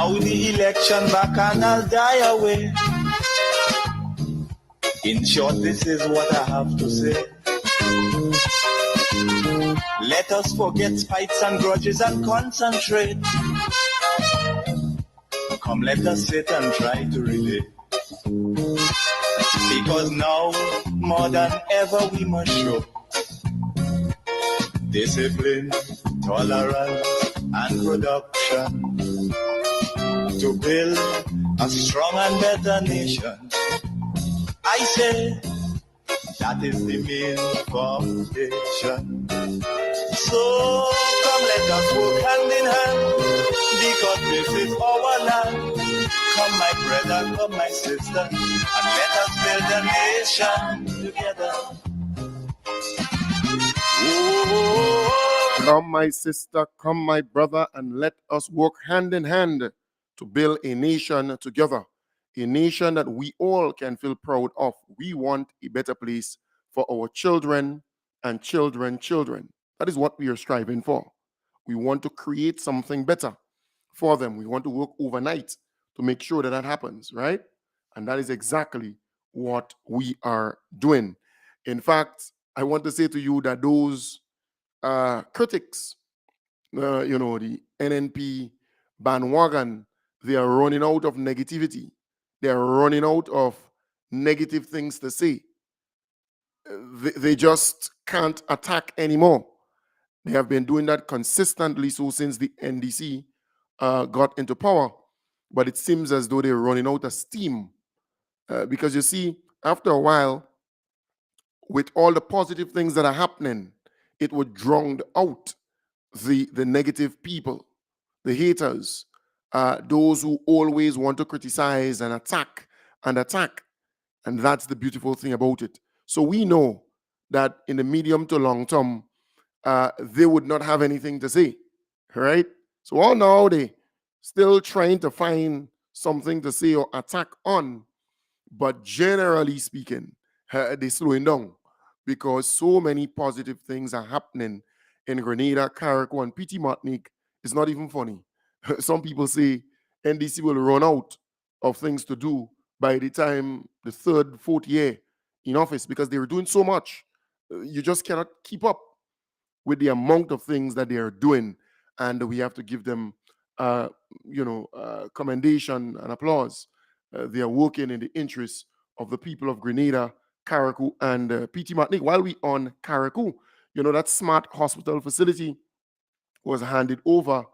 Now the election back and I'll die away. In short, this is what I have to say. Let us forget fights and grudges and concentrate. Come, let us sit and try to relate. Because now, more than ever, we must show discipline, tolerance, and production to build a strong and better nation. I say that is the main foundation. So come, let us work hand in hand, because this is our land. Come, my brother, come, my sister, and let us build a nation together. Ooh. Come, my sister, come, my brother, and let us work hand in hand to build a nation together. A nation that we all can feel proud of. We want a better place for our children and children. That is what we are striving for. We want to create something better for them. We want to work overnight to make sure that that happens, right? And that is exactly what we are doing. In fact, I want to say to you that those critics, the NNP bandwagon, they are running out of negativity. They are running out of negative things to say. They just can't attack anymore. They have been doing that consistently so since the NDC got into power. But it seems as though they're running out of steam. Because you see, after a while, with all the positive things that are happening, it would drown out the negative people, the haters, those who always want to criticize and attack. And that's the beautiful thing about it. So we know that in the medium to long term, they would not have anything to say, right? So all now they still trying to find something to say or attack on, but generally speaking, they're slowing down because so many positive things are happening in Grenada, Carriacou, and PT Martinique. It's not even funny. Some people say NDC will run out of things to do by the time the third, fourth year in office because they were doing so much. You just cannot keep up with the amount of things that they are doing, and we have to give them, commendation and applause. They are working in the interests of the people of Grenada, Carriacou, and PT Martinique. While we on Carriacou, that smart hospital facility was handed over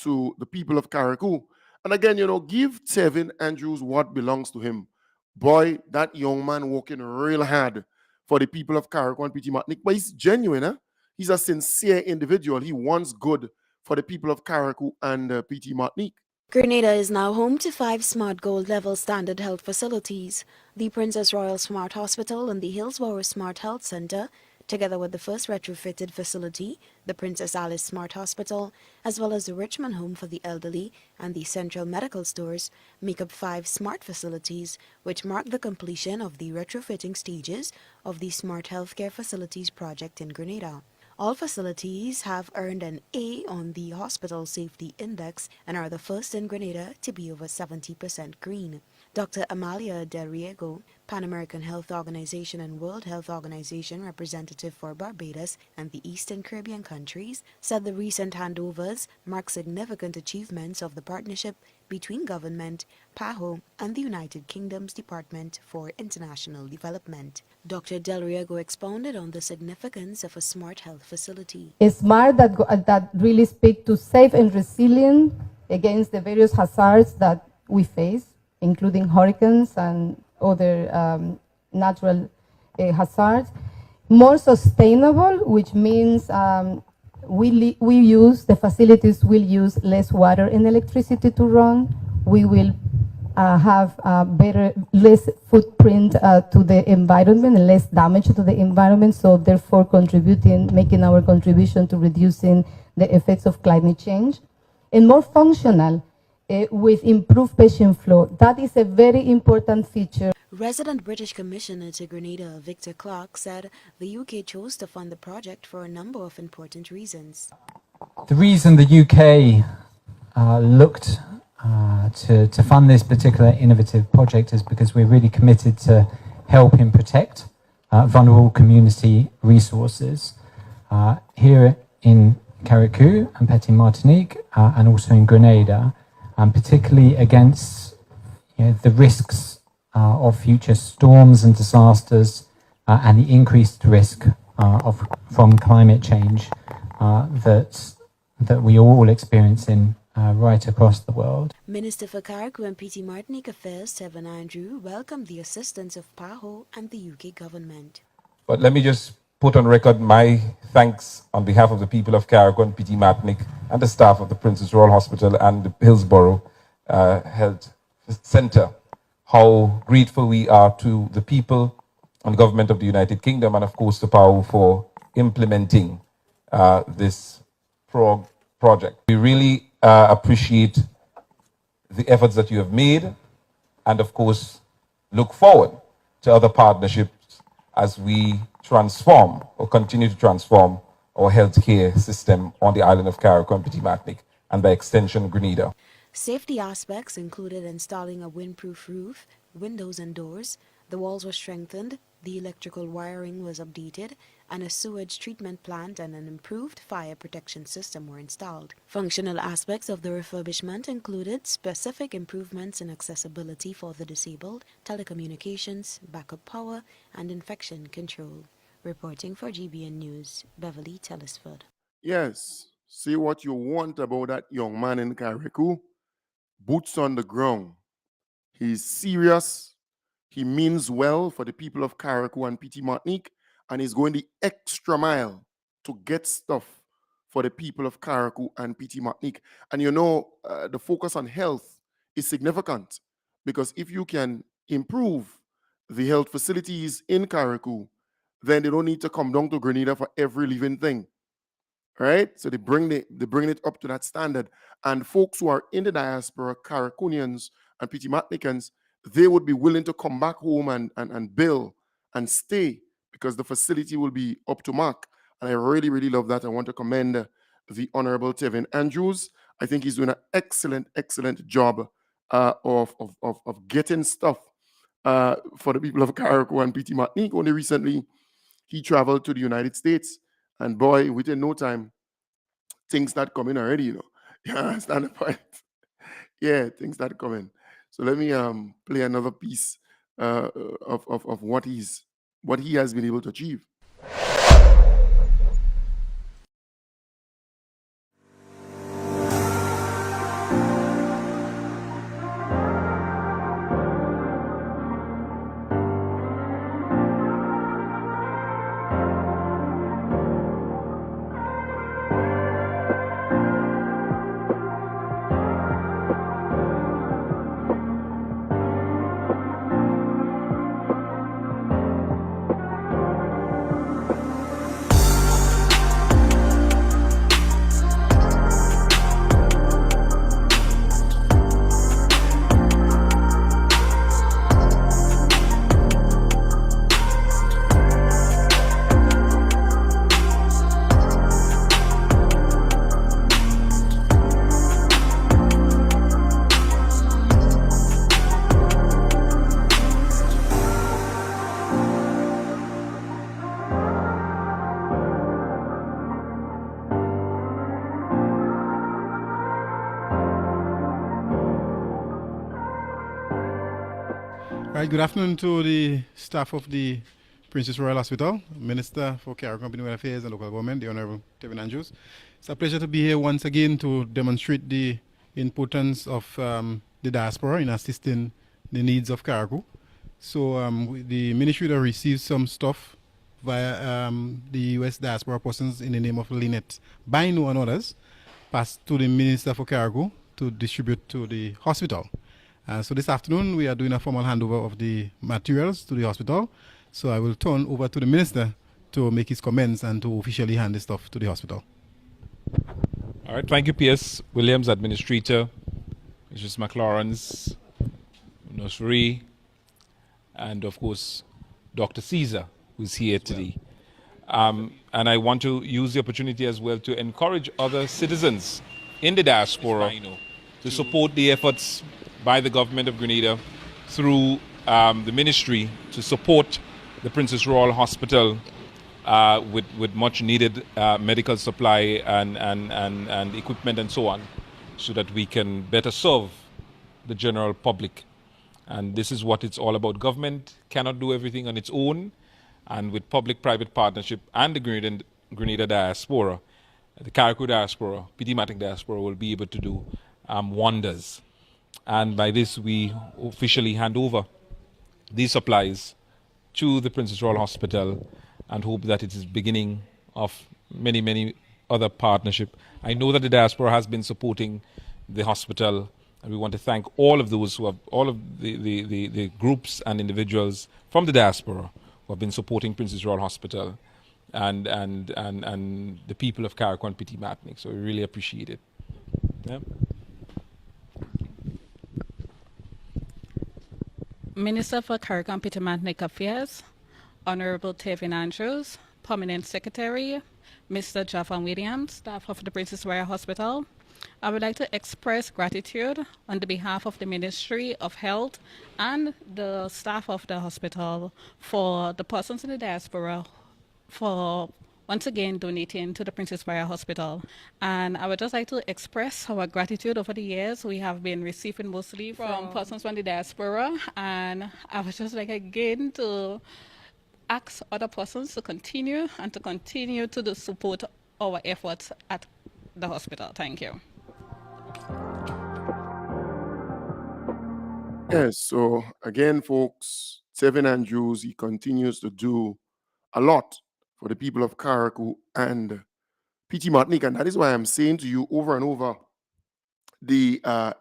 to the people of Carriacou. And again, give Tevin Andrews what belongs to him. Boy, that young man working real hard for the people of Carriacou and PT Martinique. But he's genuine, huh? He's a sincere individual. He wants good for the people of Carriacou and PT Martinique. Grenada is now home to 5 Smart Gold level standard health facilities. The Princess Royal Smart Hospital and the Hillsborough Smart Health Center, together with the first retrofitted facility, the Princess Alice Smart Hospital, as well as the Richmond Home for the Elderly and the Central Medical Stores, make up 5 smart facilities, which mark the completion of the retrofitting stages of the Smart Healthcare Facilities project in Grenada. All facilities have earned an A on the Hospital Safety Index and are the first in Grenada to be over 70% green. Dr. Amalia Del Riego, Pan American Health Organization and World Health Organization representative for Barbados and the Eastern Caribbean countries, said the recent handovers mark significant achievements of the partnership between government, PAHO, and the United Kingdom's Department for International Development. Dr. Del Riego expounded on the significance of a smart health facility. A smart that really speak to safe and resilient against the various hazards that we face, including hurricanes and other natural hazards. More sustainable, which means the facilities will use less water and electricity to run. We will have less footprint to the environment and less damage to the environment, so therefore making our contribution to reducing the effects of climate change. And more functional, with improved patient flow. That is a very important feature. Resident British Commissioner to Grenada, Victor Clark, said the UK chose to fund the project for a number of important reasons. The reason the UK looked to fund this particular innovative project is because we're really committed to helping protect vulnerable community resources here in Carriacou and Petit Martinique and also in Grenada, particularly against the risks of future storms and disasters and the increased risk from climate change that we are all experiencing right across the world. Minister for Carriacou and Petit Martinique Affairs, Tevin Andrew, welcomed the assistance of PAHO and the UK government. But let me just put on record my thanks on behalf of the people of Carriacou and Petit Martinique and the staff of the Princess Royal Hospital and the Hillsborough Health Centre, how grateful we are to the people and government of the United Kingdom and of course the PAHO for implementing this project. We really appreciate the efforts that you have made and of course look forward to other partnerships as we transform or continue to transform our healthcare system on the island of Carriacou and Petit Martinique and by extension Grenada. Safety aspects included installing a windproof roof, windows and doors, the walls were strengthened, the electrical wiring was updated, and a sewage treatment plant and an improved fire protection system were installed. Functional aspects of the refurbishment included specific improvements in accessibility for the disabled, telecommunications, backup power, and infection control. Reporting for GBN News, Beverly Telesford. Yes, say what you want about that young man in Carriacou. Boots on the ground. He's serious. He means well for the people of Carriacou and Petit Martinique, and he's going the extra mile to get stuff for the people of Carriacou and Petit Martinique. And the focus on health is significant because if you can improve the health facilities in Carriacou, then they don't need to come down to Grenada for every living thing. Right? So they bring it up to that standard. And folks who are in the diaspora, Carriacouians and Petit Martiniquans, they would be willing to come back home and build and stay because the facility will be up to mark. And I really, really love that. I want to commend the Honorable Tevin Andrews. I think he's doing an excellent, excellent job of getting stuff for the people of Carriacou and Petit Martinique. Only recently, he traveled to the United States. And boy, within no time, things start coming already, You understand the point? Yeah, things start coming. So let me play another piece of what he has been able to achieve. Right, good afternoon to the staff of the Princess Royal Hospital, Minister for Carriacou and Community Affairs and Local Government, the Honorable Tevin Andrews. It's a pleasure to be here once again to demonstrate the importance of the diaspora in assisting the needs of Carriacou. So the ministry will receive some stuff via the U.S. diaspora persons in the name of Lynette Bino and others, passed to the Minister for Carriacou to distribute to the hospital. So this afternoon we are doing a formal handover of the materials to the hospital. So I will turn over to the Minister to make his comments and to officially hand the stuff to the hospital. All right, thank you, P.S. Williams, Administrator, Mrs. McLawrence, Nursery, and of course, Dr. Caesar, who's here today. And I want to use the opportunity as well to encourage other citizens in the diaspora to support the efforts by the government of Grenada through the ministry to support the Princess Royal Hospital with much needed medical supply and equipment and so on, so that we can better serve the general public. And this is what it's all about. Government cannot do everything on its own, and with public-private partnership and the Grenada Diaspora, the Carriacou Diaspora, PT Matnick Diaspora will be able to do wonders. And by this, we officially hand over these supplies to the Princess Royal Hospital and hope that it is beginning of many, many other partnership. I know that the diaspora has been supporting the hospital, and we want to thank all of those who have, all of the groups and individuals from the diaspora who have been supporting Princess Royal Hospital and the people of Carriacou and PT Matnick. So we really appreciate it. Yeah. Minister for Carriacou and PT Matnick Affairs, Honorable Tevin Andrews, Permanent Secretary, Mr. Javan Williams, staff of the Princess Royal Hospital. I would like to express gratitude on the behalf of the Ministry of Health and the staff of the hospital for the persons in the diaspora for once again donating to the Princess Royal Hospital. And I would just like to express our gratitude over the years. We have been receiving mostly from persons from the diaspora, and I would just like again to ask other persons to continue to support our efforts at the hospital. Thank you. Yes, so again, folks, Tevin Andrews, he continues to do a lot for the people of Carriacou and PT Matnick, and that is why I'm saying to you over and over, the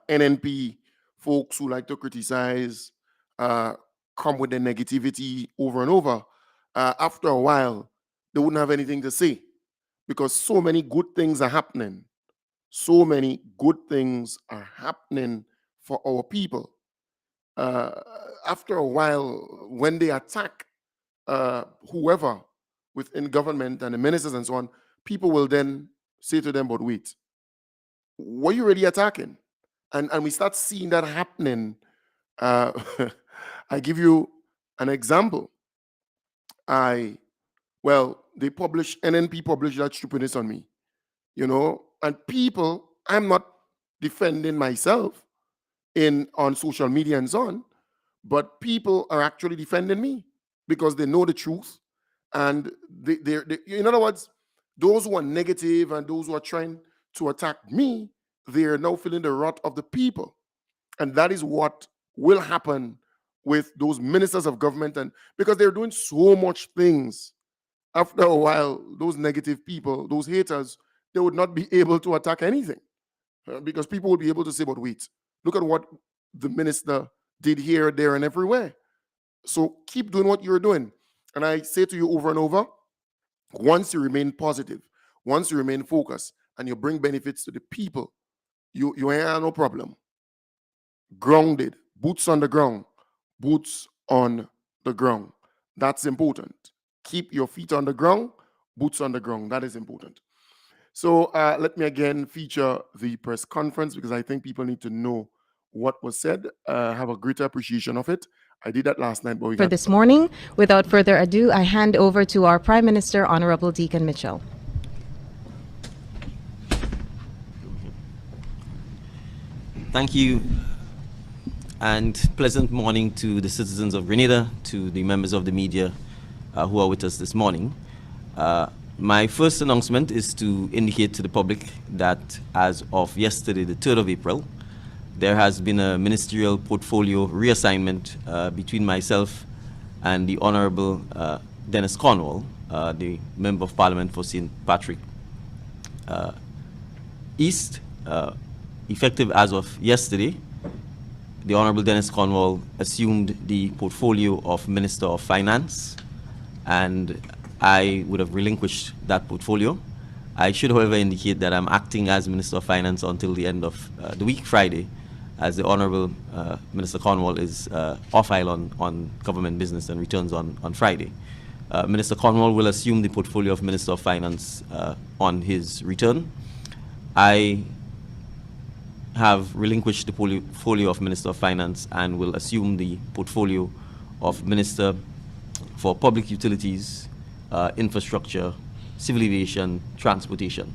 NNP folks who like to criticize, come with the negativity over and over, after a while, they wouldn't have anything to say, because so many good things are happening. So many good things are happening for our people. After a while, when they attack whoever within government and the ministers and so on, people will then say to them, but wait, what are you really attacking? And we start seeing that happening. I give you an example. NNP published that stupidness on me, you know, and people, I'm not defending myself on social media and so on, but people are actually defending me because they know the truth. And they're in other words, those who are negative and those who are trying to attack me, they are now feeling the wrath of the people. And that is what will happen with those ministers of government, and because they're doing so much things, after a while, those negative people, those haters, they would not be able to attack anything, because people will be able to say, but wait, look at what the minister did here, there, and everywhere. So keep doing what you're doing. And I say to you over and over, once you remain positive, once you remain focused, and you bring benefits to the people, you ain't have no problem. Grounded, boots on the ground, boots on the ground. That's important. Keep your feet on the ground, boots on the ground. That is important. So let me again feature the press conference, because I think people need to know what was said, have a greater appreciation of it. I did that last night, but we for this morning. Without further ado, I hand over to our Prime Minister, Honorable Deacon Mitchell. Thank you, and pleasant morning to the citizens of Grenada, to the members of the media who are with us this morning. My first announcement is to indicate to the public that as of yesterday, the 3rd of April, there has been a ministerial portfolio reassignment between myself and the Honorable Dennis Cornwall, the Member of Parliament for St. Patrick East. Effective as of yesterday, the Honorable Dennis Cornwall assumed the portfolio of Minister of Finance, and I would have relinquished that portfolio. I should, however, indicate that I'm acting as Minister of Finance until the end of the week, Friday, as the Honorable Minister Cornwall is off island on government business and returns on Friday. Minister Cornwall will assume the portfolio of Minister of Finance on his return. I have relinquished the portfolio of Minister of Finance and will assume the portfolio of Minister for Public Utilities, Infrastructure, Civil Aviation, Transportation.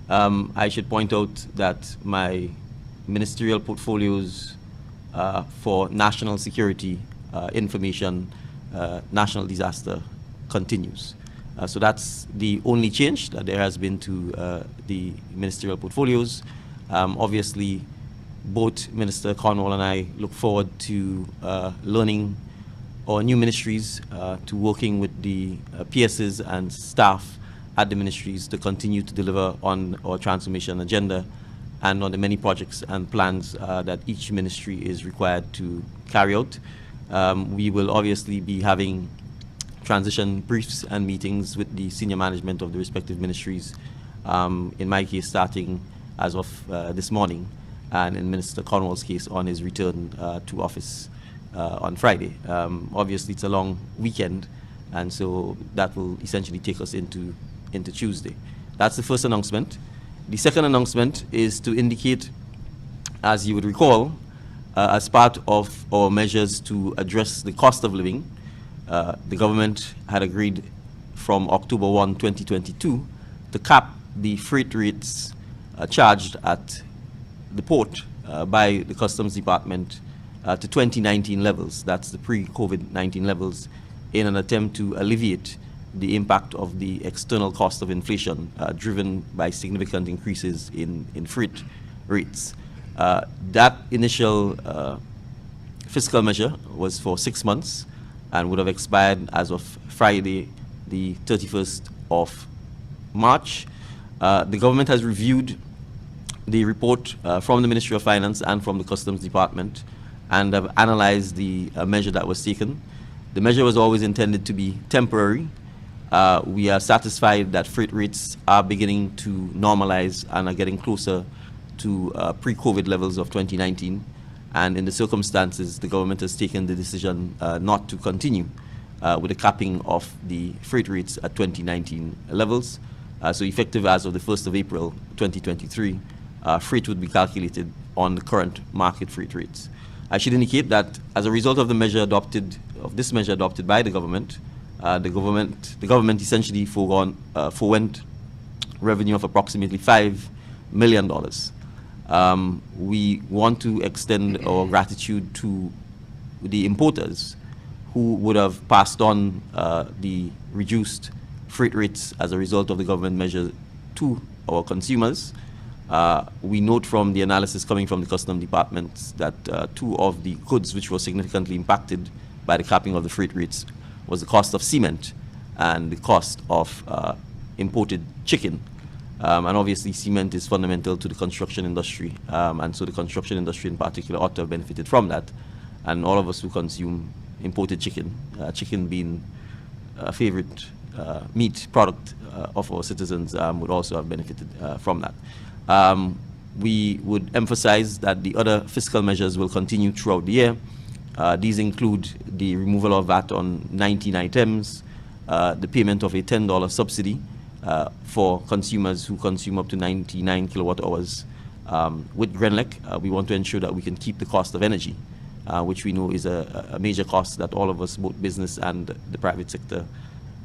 I should point out that my ministerial portfolios for national security, information, national disaster continues. So that's the only change that there has been to the ministerial portfolios. Obviously, both Minister Cornwall and I look forward to learning our new ministries, to working with the PSs and staff at the ministries to continue to deliver on our transformation agenda and on the many projects and plans that each ministry is required to carry out. We will obviously be having transition briefs and meetings with the senior management of the respective ministries, in my case starting as of this morning, and in Minister Cornwall's case on his return to office on Friday. Obviously it's a long weekend, and so that will essentially take us into Tuesday. That's the first announcement. The second announcement is to indicate, as you would recall, as part of our measures to address the cost of living, the government had agreed from October 1, 2022 to cap the freight rates charged at the port by the Customs Department to 2019 levels. That's the pre-COVID-19 levels, in an attempt to alleviate the impact of the external cost of inflation driven by significant increases in freight rates. That initial fiscal measure was for 6 months and would have expired as of Friday, the 31st of March. The government has reviewed the report from the Ministry of Finance and from the Customs Department and have analyzed the measure that was taken. The measure was always intended to be temporary. We are satisfied that freight rates are beginning to normalize and are getting closer to pre-COVID levels of 2019. And in the circumstances, the government has taken the decision not to continue with the capping of the freight rates at 2019 levels. So effective as of the 1st of April 2023, freight would be calculated on the current market freight rates. I should indicate that as a result of the measure adopted, by the government, the government essentially forwent revenue of approximately $5 million. We want to extend our gratitude to the importers who would have passed on the reduced freight rates as a result of the government measure to our consumers. We note from the analysis coming from the Customs Department that two of the goods which were significantly impacted by the capping of the freight rates was the cost of cement and the cost of imported chicken. And obviously cement is fundamental to the construction industry, and so the construction industry in particular ought to have benefited from that. And all of us who consume imported chicken, chicken being a favorite meat product of our citizens, would also have benefited from that. We would emphasize that the other fiscal measures will continue throughout the year. These include the removal of VAT on 19 items, the payment of a $10 subsidy for consumers who consume up to 99 kilowatt hours. With Grenlec, we want to ensure that we can keep the cost of energy, which we know is a major cost that all of us, both business and the private sector,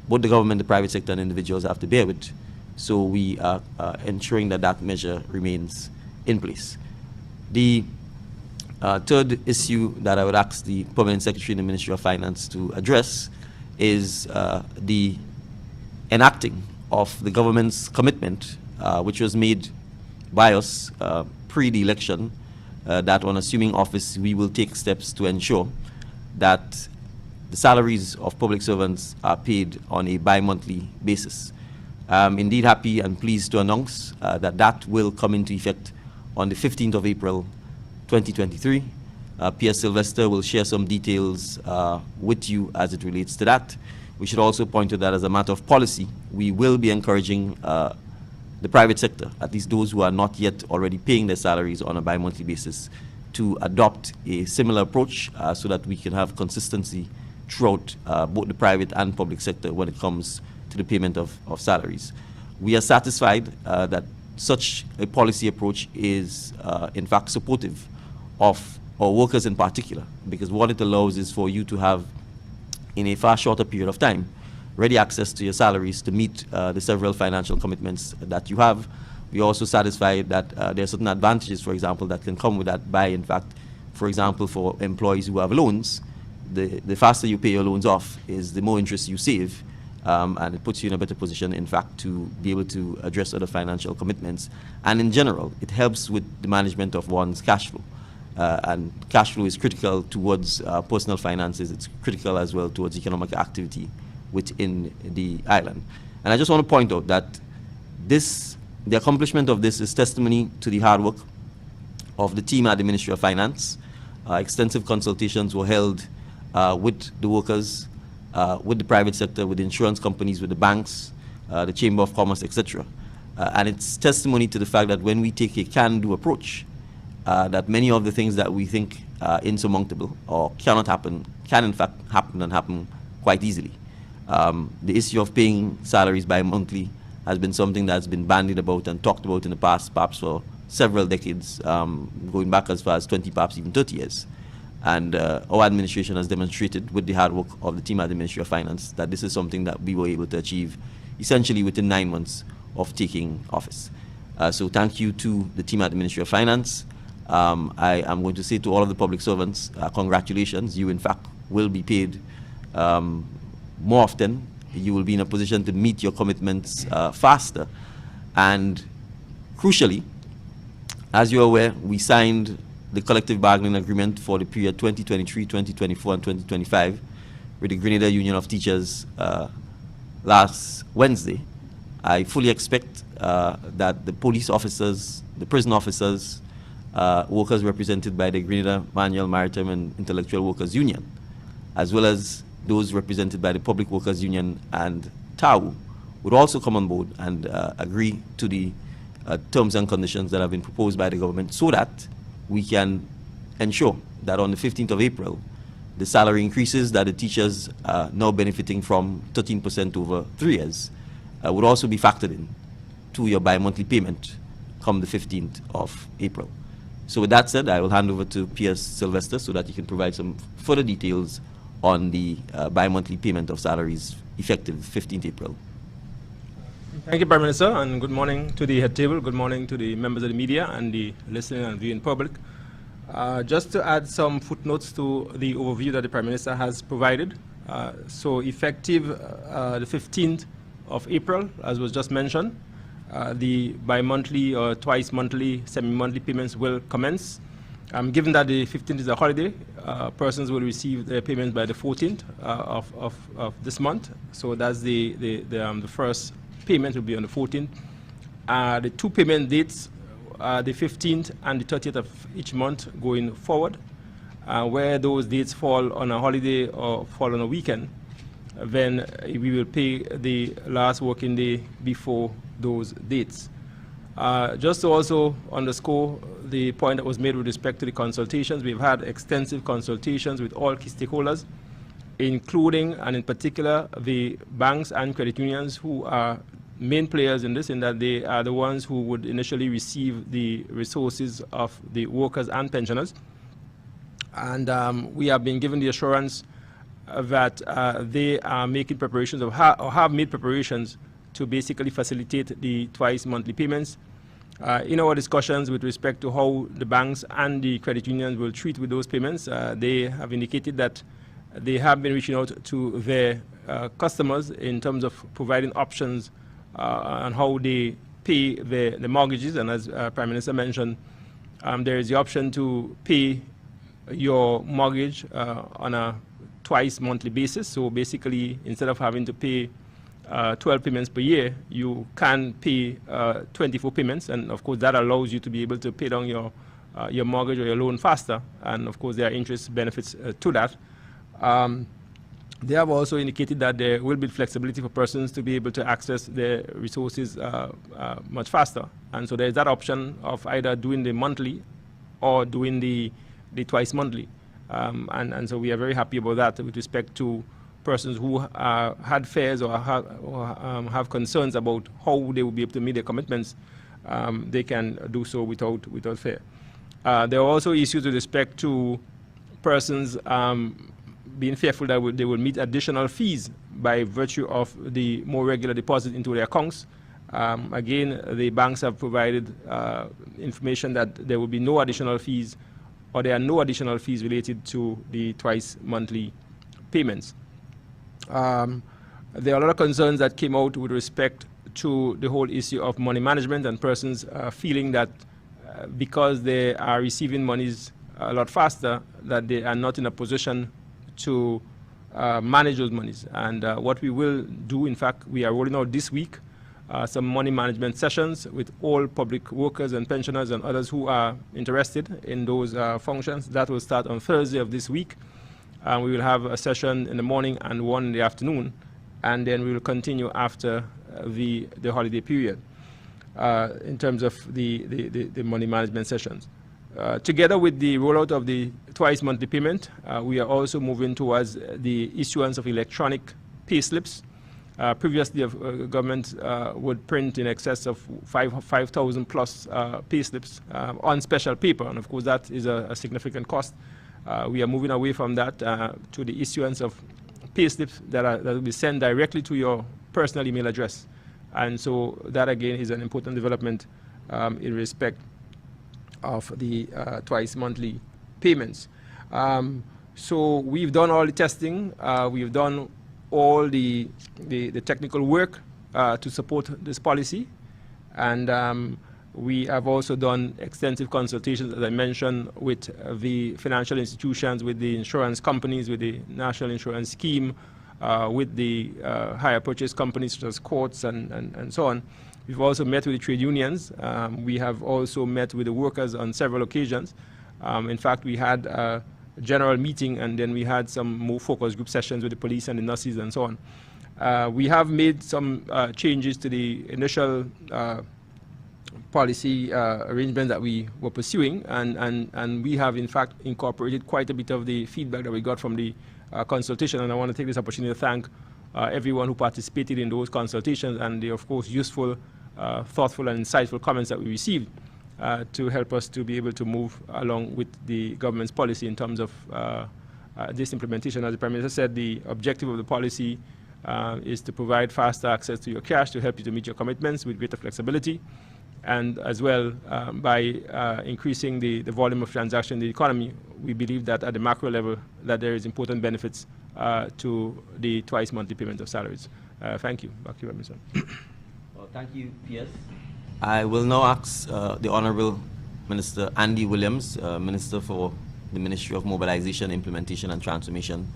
both the government, the private sector, and individuals have to bear with. So we are ensuring that that measure remains in place. The third issue that I would ask the Permanent Secretary in the Ministry of Finance to address is the enacting of the government's commitment, which was made by us pre the election, that on assuming office we will take steps to ensure that the salaries of public servants are paid on a bi-monthly basis. I'm indeed happy and pleased to announce that that will come into effect on the 15th of April 2023. P.S. Sylvester will share some details with you as it relates to that. We should also point out that as a matter of policy, we will be encouraging the private sector, at least those who are not yet already paying their salaries on a bi-monthly basis, to adopt a similar approach so that we can have consistency throughout both the private and public sector when it comes to the payment of salaries. We are satisfied that such a policy approach is in fact supportive of our workers in particular, because what it allows is for you to have, in a far shorter period of time, ready access to your salaries to meet the several financial commitments that you have. We also satisfied that there are certain advantages, for example, that can come with that by, in fact, for example, for employees who have loans, the faster you pay your loans off is the more interest you save, and it puts you in a better position, in fact, to be able to address other financial commitments. And in general, it helps with the management of one's cash flow. And cash flow is critical towards personal finances. It's critical as well towards economic activity within the island. And I just want to point out that the accomplishment of this is testimony to the hard work of the team at the Ministry of Finance. Extensive consultations were held with the workers, with the private sector, with the insurance companies, with the banks, the Chamber of Commerce, etc. And it's testimony to the fact that when we take a can-do approach, that many of the things that we think are insurmountable or cannot happen can in fact happen, and happen quite easily. The issue of paying salaries bi-monthly has been something that's been bandied about and talked about in the past, perhaps for several decades, going back as far as 20, perhaps even 30 years. And our administration has demonstrated, with the hard work of the team at the Ministry of Finance, that this is something that we were able to achieve essentially within 9 months of taking office. So thank you to the team at the Ministry of Finance. I am going to say to all of the public servants, congratulations. You, in fact, will be paid more often. You will be in a position to meet your commitments faster. And crucially, as you're aware, we signed the collective bargaining agreement for the period 2023, 2024, and 2025 with the Grenada Union of Teachers last Wednesday. I fully expect that the police officers, the prison officers, workers represented by the Grenada Manual, Maritime, and Intellectual Workers Union, as well as those represented by the Public Workers Union and TAU, would also come on board and agree to the terms and conditions that have been proposed by the government, so that we can ensure that on the 15th of April, the salary increases that the teachers are now benefiting from, 13% over 3 years, would also be factored in to your bi-monthly payment come the 15th of April. So with that said, I will hand over to P.S. Sylvester so that he can provide some further details on the bi-monthly payment of salaries effective 15th April. Thank you, Prime Minister, and good morning to the head table. Good morning to the members of the media and the listening and viewing public. Just to add some footnotes to the overview that the Prime Minister has provided. So effective the 15th of April, as was just mentioned, the bi-monthly or twice monthly, semi-monthly payments will commence. Given that the 15th is a holiday, persons will receive their payments by the 14th of this month. So that's the first payment will be on the 14th. The two payment dates are the 15th and the 30th of each month going forward. Where those dates fall on a holiday or fall on a weekend, then we will pay the last working day before those dates. Just to also underscore the point that was made with respect to the consultations, we've had extensive consultations with all key stakeholders, including and in particular the banks and credit unions, who are main players in this, in that they are the ones who would initially receive the resources of the workers and pensioners. And we have been given the assurance that they are making preparations or have made preparations to basically facilitate the twice monthly payments. In our discussions with respect to how the banks and the credit unions will treat with those payments, they have indicated that they have been reaching out to their customers in terms of providing options on how they pay the mortgages. And as Prime Minister mentioned, there is the option to pay your mortgage on a twice monthly basis. So basically, instead of having to pay 12 payments per year, you can pay 24 payments, and of course that allows you to be able to pay down your mortgage or your loan faster, and of course there are interest benefits to that. They have also indicated that there will be flexibility for persons to be able to access their resources much faster, and so there's that option of either doing the monthly or doing the twice monthly, and so we are very happy about that with respect to persons who had fears or have concerns about how they will be able to meet their commitments. they can do so without fear. There are also issues with respect to persons being fearful that they will meet additional fees by virtue of the more regular deposit into their accounts. Again, the banks have provided information that there will be no additional fees, or there are no additional fees related to the twice monthly payments. There are a lot of concerns that came out with respect to the whole issue of money management and persons feeling that because they are receiving monies a lot faster, that they are not in a position to manage those monies. And what we will do, in fact, we are rolling out this week some money management sessions with all public workers and pensioners and others who are interested in those functions. That will start on Thursday of this week. We will have a session in the morning and one in the afternoon, and then we will continue after the holiday period in terms of the money management sessions. Together with the rollout of the twice monthly payment, we are also moving towards the issuance of electronic pay slips. Previously, government would print in excess of 5,000 plus pay slips on special paper, and of course that is a significant cost. We are moving away from that to the issuance of pay slips that will be sent directly to your personal email address. And so that again is an important development in respect of the twice monthly payments. So we've done all the testing, we've done all the technical work to support this policy, and we have also done extensive consultations, as I mentioned, with the financial institutions, with the insurance companies, with the national insurance scheme, with the hire purchase companies such as courts and so on. We've also met with the trade unions. We have also met with the workers on several occasions. In fact, we had a general meeting, and then we had some more focus group sessions with the police and the nurses and so on. We have made some changes to the initial policy arrangement that we were pursuing, and we have in fact incorporated quite a bit of the feedback that we got from the consultation, and I want to take this opportunity to thank everyone who participated in those consultations and the, of course, useful, thoughtful and insightful comments that we received to help us to be able to move along with the government's policy in terms of this implementation. As the Prime Minister said, the objective of the policy is to provide faster access to your cash to help you to meet your commitments with greater flexibility, and as well by increasing the volume of transaction in the economy. We believe that at the macro level that there is important benefits to the twice monthly payment of salaries. Thank you. Back to you, Mr. Well, thank you, PS. I will now ask the Honorable Minister Andy Williams, Minister for the Ministry of Mobilization, Implementation and Transformation,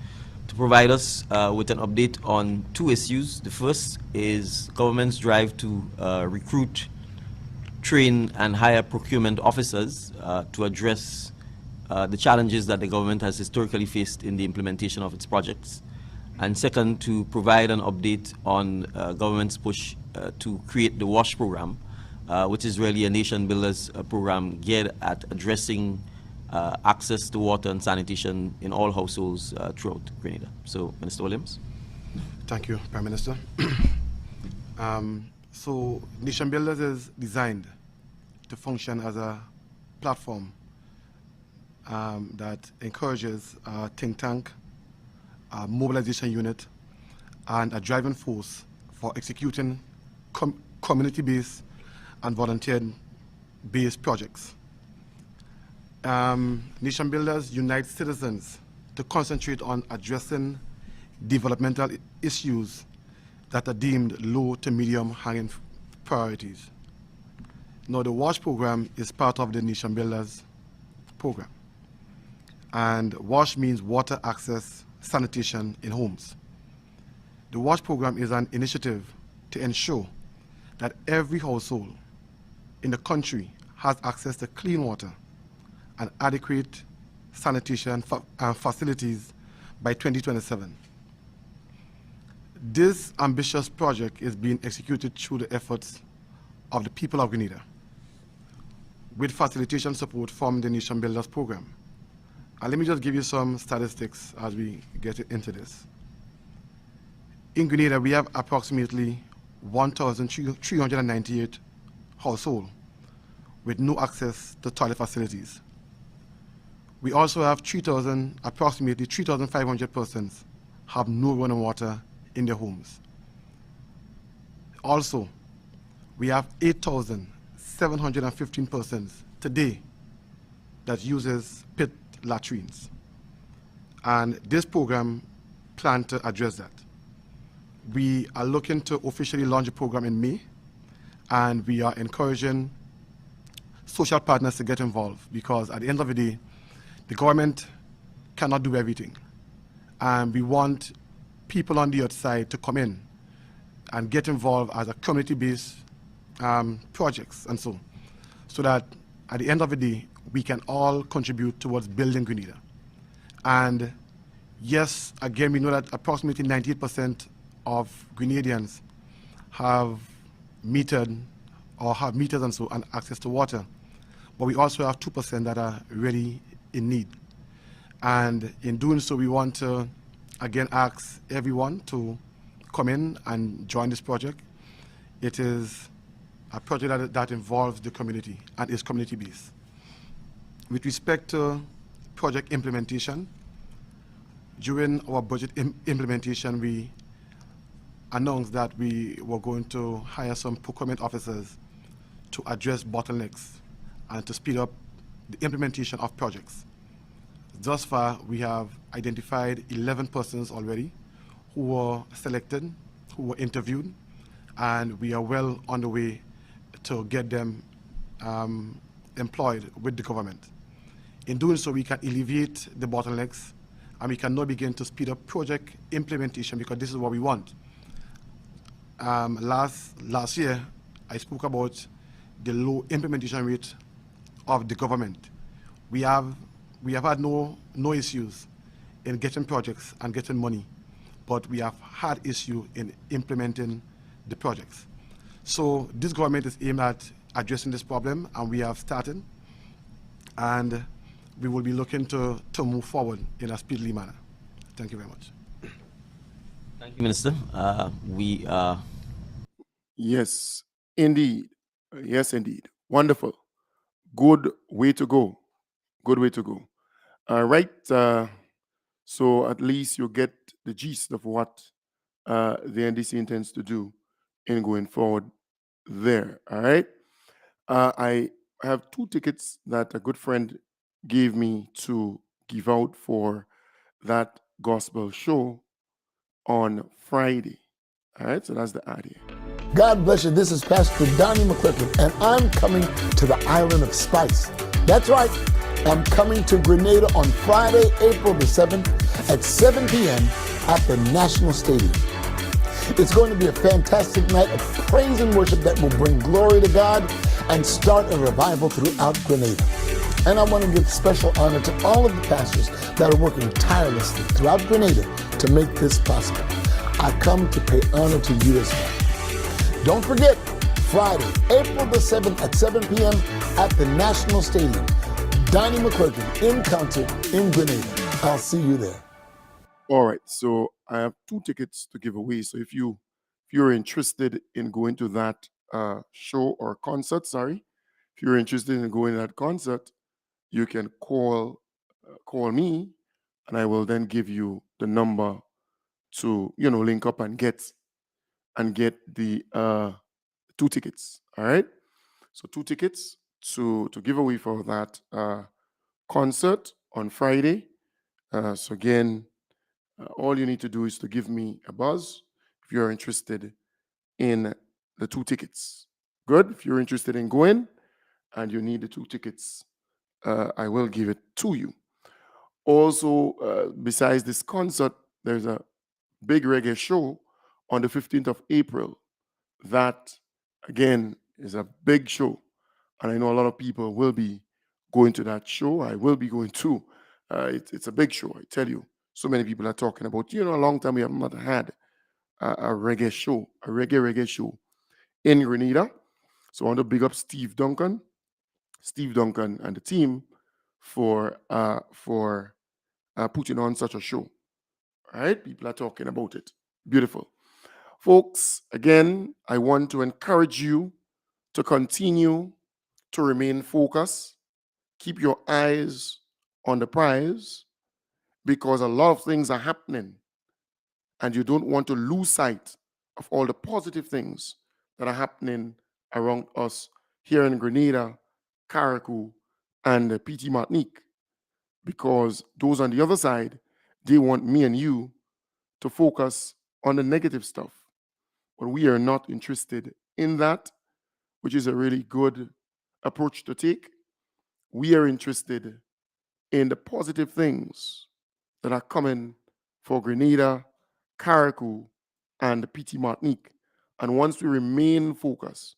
to provide us with an update on two issues. The first is government's drive to recruit, train and hire procurement officers to address the challenges that the government has historically faced in the implementation of its projects. And second, to provide an update on government's push to create the WASH program, which is really a nation builders program geared at addressing access to water and sanitation in all households throughout Grenada. So, Minister Williams. Thank you, Prime Minister. So, Nation Builders is designed to function as a platform that encourages a think tank, a mobilization unit, and a driving force for executing community-based and volunteer-based projects. Nation Builders unite citizens to concentrate on addressing developmental issues that are deemed low to medium hanging priorities. Now, the WASH program is part of the Nation Builders program. And WASH means water access sanitation in homes. The WASH program is an initiative to ensure that every household in the country has access to clean water and adequate sanitation facilities by 2027. This ambitious project is being executed through the efforts of the people of Grenada, with facilitation support from the Nation Builders program. And let me just give you some statistics as we get into this. In Grenada, we have approximately 1,398 household with no access to toilet facilities. We also have approximately 3,500 persons have no running water in their homes. Also, we have 8,715 persons today that uses pit latrines. And this program plans to address that. We are looking to officially launch a program in May, and we are encouraging social partners to get involved, because at the end of the day, the government cannot do everything. And we want people on the outside to come in and get involved as a community-based projects and so that at the end of the day, we can all contribute towards building Grenada. And yes, again, we know that approximately 98% of Grenadians have metered or have meters and so and access to water. But we also have 2% that are really in need. And in doing so, we want to, again, ask everyone to come in and join this project. It is a project that involves the community and is community-based. With respect to project implementation, during our budget implementation, we announced that we were going to hire some procurement officers to address bottlenecks and to speed up the implementation of projects. Thus far, we have identified 11 persons already who were selected, who were interviewed, and we are well on the way to get them employed with the government. In doing so, we can alleviate the bottlenecks, and we can now begin to speed up project implementation, because this is what we want. Last year, I spoke about the low implementation rate of the government. We have had no issues in getting projects and getting money, but we have had issue in implementing the projects. So this government is aimed at addressing this problem, and we have started, and we will be looking to move forward in a speedily manner. Thank you very much. Thank you, Minister. Yes, indeed. Yes, indeed. Wonderful. Good way to go. Good way to go. All right. So at least you get the gist of what the NDC intends to do in going forward there. All right. I have 2 tickets that a good friend gave me to give out for that gospel show on Friday. All right. So that's the idea. God bless you. This is Pastor Donnie McClurkin, and I'm coming to the island of Spice. That's right. I'm coming to Grenada on Friday, April the 7th at 7 p.m. at the National Stadium. It's going to be a fantastic night of praise and worship that will bring glory to God and start a revival throughout Grenada. And I want to give special honor to all of the pastors that are working tirelessly throughout Grenada to make this possible. I come to pay honor to you as well. Don't forget, Friday, April the 7th at 7 p.m. at the National Stadium. Donnie McClurkin in concert in Grenada. I'll see you there. All right, so I have 2 tickets to give away. So if you're interested in going to that show or concert, if you're interested in going to that concert, you can call me, and I will then give you the number to link up and get the 2 tickets. All right, so 2 tickets to give away for that concert on Friday. So again, all you need to do is to give me a buzz if you're interested in the 2 tickets. Good. If you're interested in going and you need the 2 tickets, I will give it to you. Also, besides this concert, there's a big reggae show on the 15th of April. That, again, is a big show. And I know a lot of people will be going to that show. I will be going too. It's a big show, I tell you. So many people are talking about, a long time we have not had a reggae show, a reggae show in Grenada. So I want to big up Steve Duncan and the team for putting on such a show. All right, people are talking about it. Beautiful. Folks, again, I want to encourage you to continue to remain focused, keep your eyes on the prize, because a lot of things are happening and you don't want to lose sight of all the positive things that are happening around us here in Grenada, Carriacou, and PT Martinique, because those on the other side, they want me and you to focus on the negative stuff. But we are not interested in that, which is a really good approach to take. We are interested in the positive things that are coming for Grenada, Carriacou, and the PT Martinique. And once we remain focused,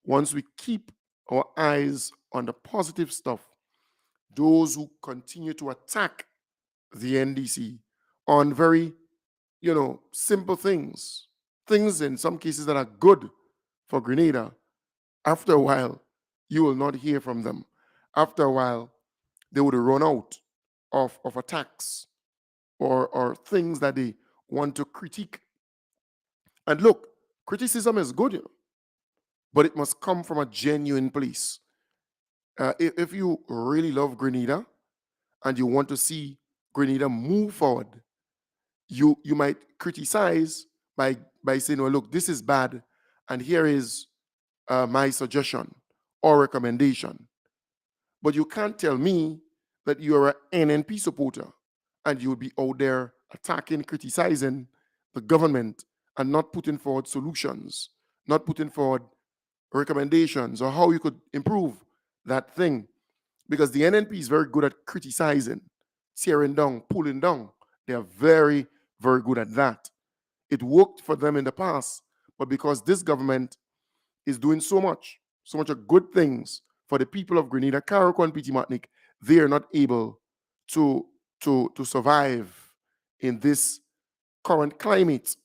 once we keep our eyes on the positive stuff, those who continue to attack the NDC on very, simple things in some cases that are good for Grenada, after a while, you will not hear from them. After a while, they would run out of attacks or things that they want to critique. And look, criticism is good, but it must come from a genuine place. If you really love Grenada and you want to see Grenada move forward, you might criticize by saying, well, look, this is bad, and here is my suggestion or recommendation. But you can't tell me that you're an NNP supporter and you'll be out there attacking, criticizing the government and not putting forward solutions, not putting forward recommendations or how you could improve that thing. Because the NNP is very good at criticizing, tearing down, pulling down. They are very, very good at that. It worked for them in the past, but because this government is doing so much of good things for the people of Grenada, Carriacou, and PT Martinique, they are not able to survive in this current climate,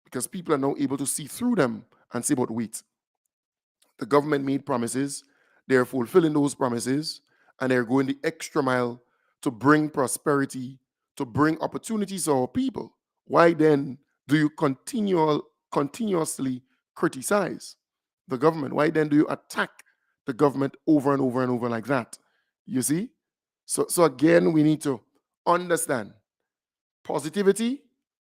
because people are now able to see through them and say, but wait, the government made promises, they're fulfilling those promises, and they're going the extra mile to bring prosperity, to bring opportunities to our people. Why then do you continuously criticize the government? Why then do you attack the government over and over and over like that? You see? So again, we need to understand positivity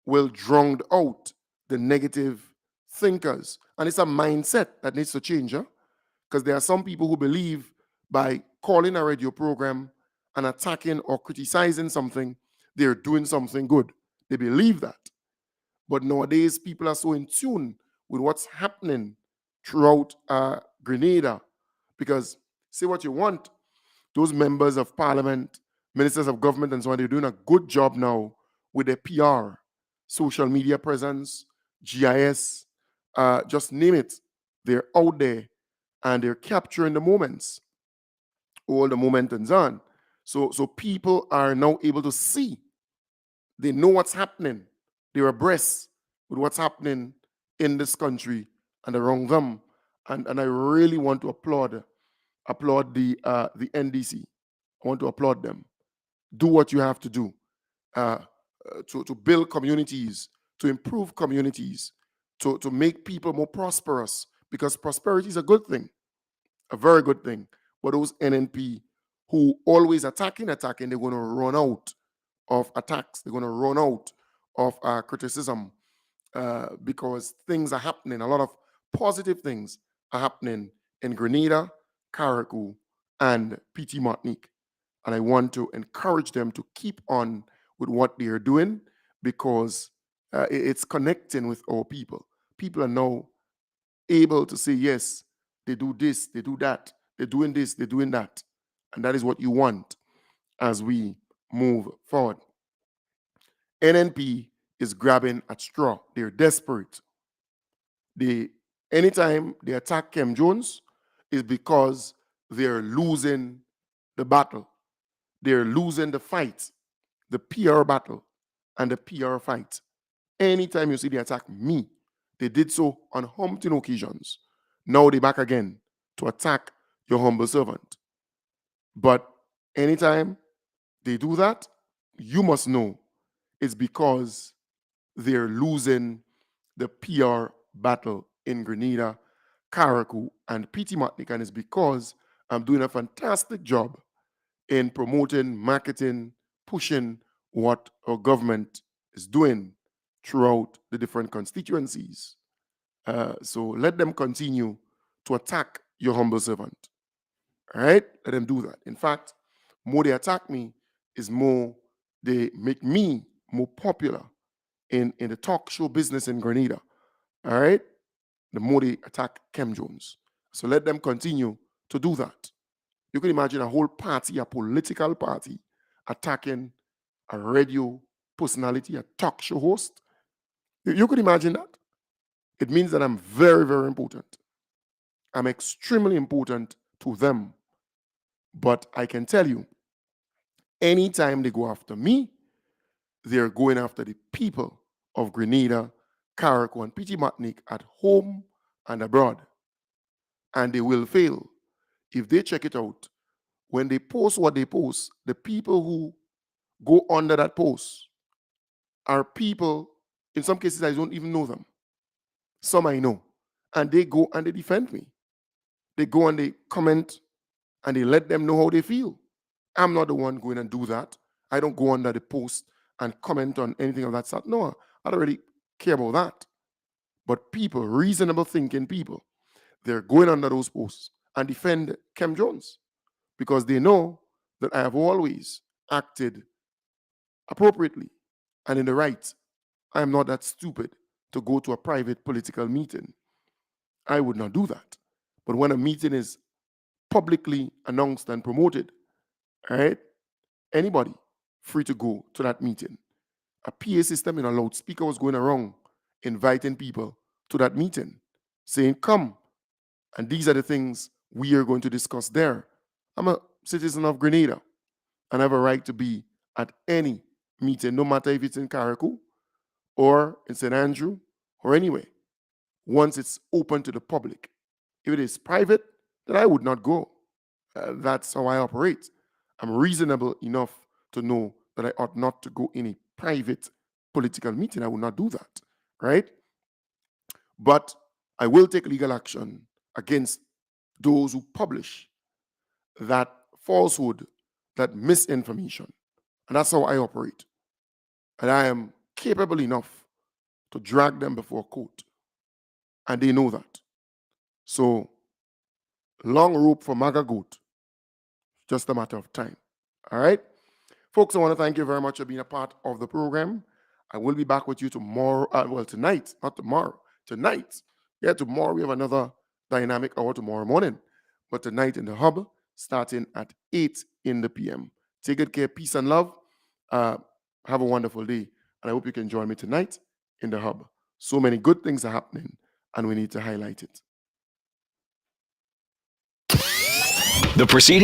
will drown out the negative thinkers. And it's a mindset that needs to change, because there are some people who believe by calling a radio program and attacking or criticizing something, they're doing something good. They believe that. But nowadays, people are so in tune with what's happening throughout Grenada, because say what you want, those members of parliament, ministers of government, and so on, they're doing a good job now with their PR, social media presence, GIS, just name it. They're out there and they're capturing the moments, all the momentums on. So people are now able to see. They know what's happening. They're abreast with what's happening in this country and around them. And I really want to applaud the NDC. I want to applaud them. Do what you have to do to build communities, to improve communities, to make people more prosperous, because prosperity is a good thing, a very good thing. But those NNP who always attacking, they're going to run out of attacks. They're going to run out of criticism because things are happening. A lot of positive things are happening in Grenada, Carriacou, and PT Martinique. And I want to encourage them to keep on with what they are doing, because it's connecting with our people. People are now able to say, yes, they do this, they do that, they're doing this, they're doing that. And that is what you want as we move forward. NNP is grabbing at straw. They're desperate. Anytime they attack Kem Jones is because they're losing the battle. They're losing the fight, the PR battle and the PR fight. Anytime you see they attack me, they did so on umpteen occasions. Now they're back again to attack your humble servant. But anytime they do that, you must know it's because they're losing the PR battle in Grenada, Karakou, and PT Matnik, and it's because I'm doing a fantastic job in promoting, marketing, pushing what our government is doing throughout the different constituencies. So let them continue to attack your humble servant. All right? Let them do that. In fact, more they attack me is more they make me more popular in the talk show business in Grenada. All right? The more they attack Kem Jones. So let them continue to do that. You can imagine a whole party, a political party, attacking a radio personality, a talk show host. You could imagine that. It means that I'm very, very important. I'm extremely important to them. But I can tell you, anytime they go after me, they're going after the people of Grenada, Karakou, and PT Matnik at home and abroad. And they will fail. If they check it out, when they post what they post, the people who go under that post are people, in some cases, I don't even know them. Some I know. And they go and they defend me. They go and they comment and they let them know how they feel. I'm not the one going and do that. I don't go under the post and comment on anything of that sort. No, I don't really care about that. But people, reasonable thinking people, they're going under those posts and defend Kem Jones because they know that I have always acted appropriately and in the right. I am not that stupid to go to a private political meeting. I would not do that. But when a meeting is publicly announced and promoted, all right, anybody free to go to that meeting. A PA system in a loudspeaker was going around inviting people to that meeting, saying, come, and these are the things we are going to discuss there. I'm a citizen of Grenada, and I have a right to be at any meeting, no matter if it's in Karakou or in St. Andrew or anywhere, once it's open to the public. If it is private, then I would not go. That's how I operate. I'm reasonable enough to know that I ought not to go in a private political meeting. I would not do that, right? But I will take legal action against those who publish that falsehood, that misinformation. And that's how I operate. And I am capable enough to drag them before court. And they know that. So, long rope for MAGA goat. Just a matter of time. All right? Folks, I want to thank you very much for being a part of the program. I will be back with you tomorrow. Tonight, not tomorrow. Tonight. Yeah, tomorrow we have another dynamic hour tomorrow morning. But tonight in the hub, starting at 8 in the p.m. Take good care, peace and love. Have a wonderful day. And I hope you can join me tonight in the hub. So many good things are happening, and we need to highlight it. The proceeding